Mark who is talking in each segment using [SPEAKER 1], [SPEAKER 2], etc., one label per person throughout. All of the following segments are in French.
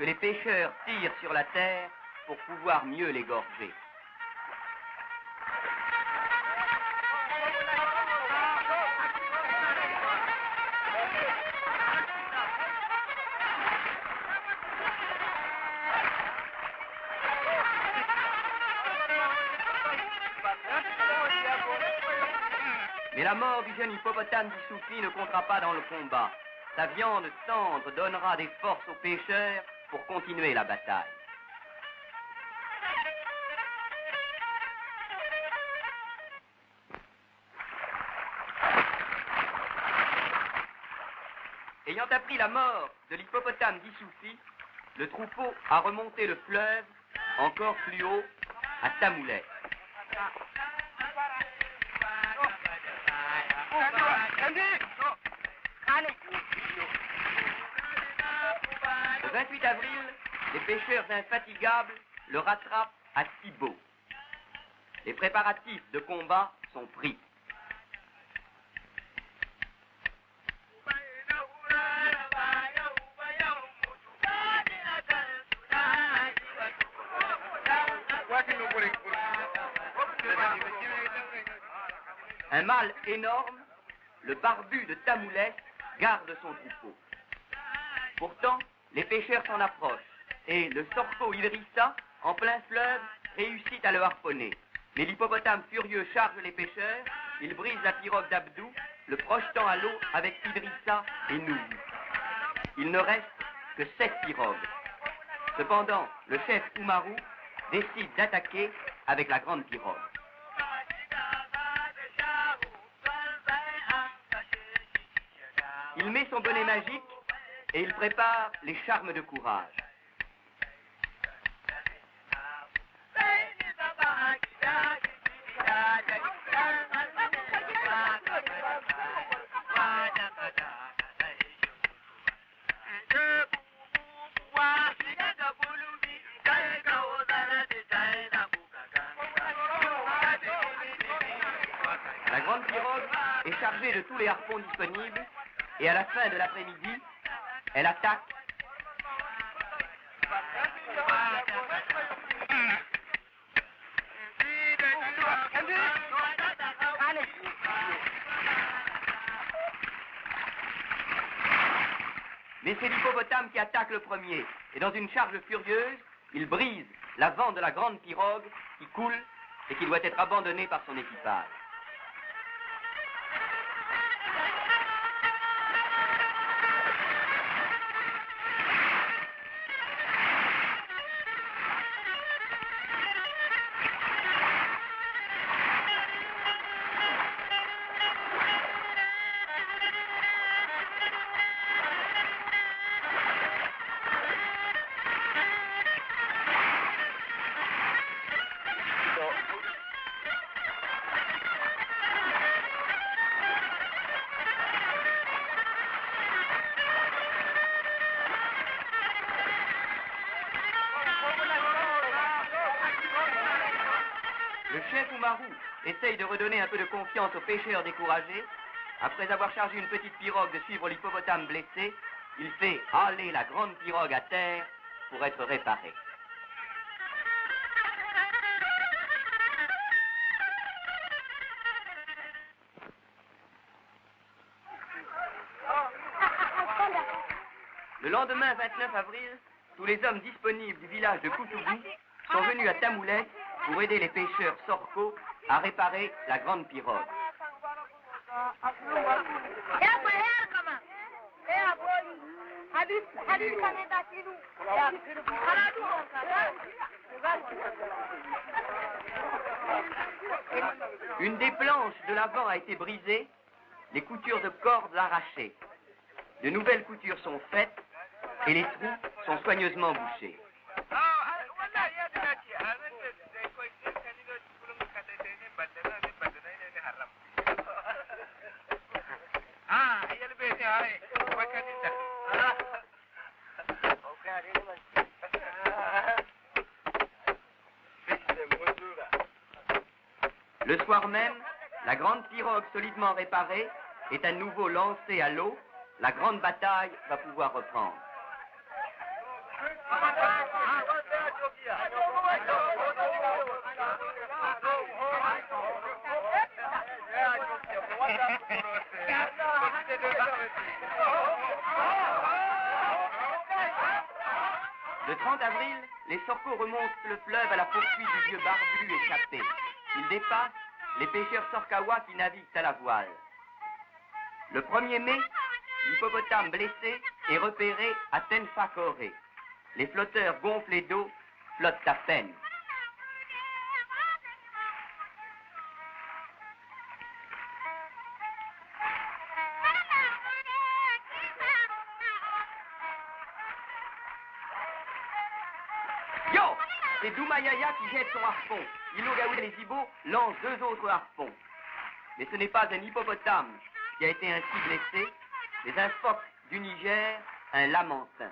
[SPEAKER 1] que les pêcheurs tirent sur la terre pour pouvoir mieux l'égorger. Mais la mort du jeune hippopotame d'Issoufi ne comptera pas dans le combat. Sa viande tendre donnera des forces aux pêcheurs pour continuer la bataille. Ayant appris la mort de l'hippopotame d'Issoufi, le troupeau a remonté le fleuve encore plus haut à Tamoulès. Le 28 avril, les pêcheurs infatigables le rattrapent à Thibaut. Les préparatifs de combat sont pris. Un mâle énorme, le barbu de Tamoulès, garde son troupeau. Pourtant, les pêcheurs s'en approchent et le sorco Idrissa, en plein fleuve, réussit à le harponner. Mais l'hippopotame furieux charge les pêcheurs, il brise la pirogue d'Abdou, le projetant à l'eau avec Idrissa et Nougou. Il ne reste que 7 pirogues. Cependant, le chef Oumarou décide d'attaquer avec la grande pirogue. Il met son bonnet magique et il prépare les charmes de courage. La grande pirogue est chargée de tous les harpons disponibles et à la fin de l'après-midi, elle attaque. Mais c'est l'hippopotame qui attaque le premier. Et dans une charge furieuse, il brise l'avant de la grande pirogue qui coule et qui doit être abandonnée par son équipage. Le chef Oumarou essaye de redonner un peu de confiance aux pêcheurs découragés. Après avoir chargé une petite pirogue de suivre l'hippopotame blessé, il fait haler la grande pirogue à terre pour être réparée. Le lendemain 29 avril, tous les hommes disponibles du village de Koutoubou sont venus à Tamoulès pour aider les pêcheurs Sorco à réparer la grande pirogue. Une des planches de l'avant a été brisée, les coutures de cordes arrachées. De nouvelles coutures sont faites et les trous sont soigneusement bouchés. Le soir même, la grande pirogue solidement réparée est à nouveau lancée à l'eau. La grande bataille va pouvoir reprendre. Le 30 avril, les Sorkos remontent le fleuve à la poursuite du vieux barbu échappé. Ils dépassent les pêcheurs Sorkawa qui naviguent à la voile. Le 1er mai, l'hippopotame blessé est repéré à Tenfakore. Les flotteurs gonflés d'eau flottent à peine. Yo! C'est Doumayaya qui jette son harpon. Ilogaoui et les Ibo lancent 2 autres harpons. Mais ce n'est pas un hippopotame qui a été ainsi blessé, mais un phoque du Niger, un lamentin.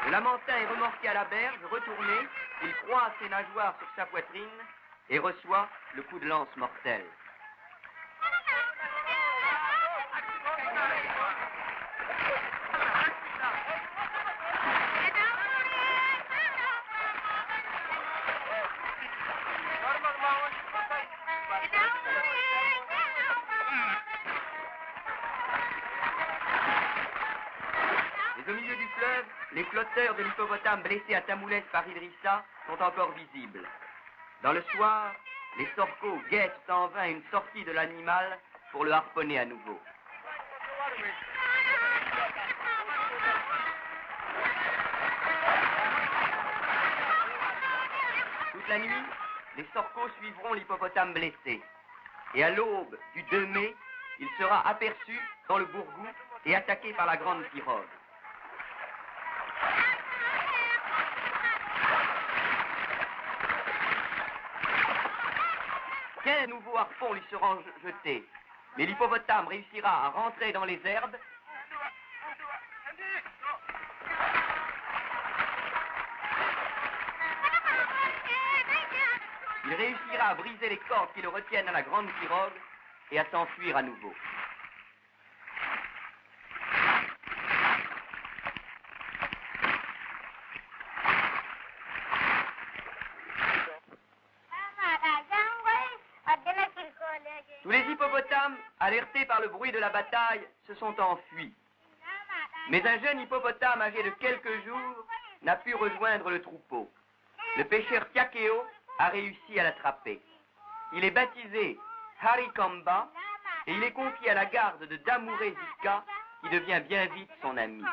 [SPEAKER 1] Le lamentin est remorqué à la berge, retourné, il croise ses nageoires sur sa poitrine et reçoit le coup de lance mortel. Mais au milieu du fleuve, les flotteurs de l'hippopotame blessés à Tamoulès par Idrissa sont encore visibles. Dans le soir, les Sorkos guettent en vain une sortie de l'animal pour le harponner à nouveau. Toute la nuit, les Sorkos suivront l'hippopotame blessé. Et à l'aube du 2 mai, il sera aperçu dans le Bourgou et attaqué par la grande pirogue. Un nouveau harpon lui sera jeté, mais l'hippopotame réussira à rentrer dans les herbes il réussira à briser les cordes qui le retiennent à la grande pirogue et à s'enfuir à nouveau. Tous les hippopotames, alertés par le bruit de la bataille, se sont enfuis. Mais un jeune hippopotame âgé de quelques jours n'a pu rejoindre le troupeau. Le pêcheur Tiakeo a réussi à l'attraper. Il est baptisé Harikamba et il est confié à la garde de Damouré Zika, qui devient bien vite son ami.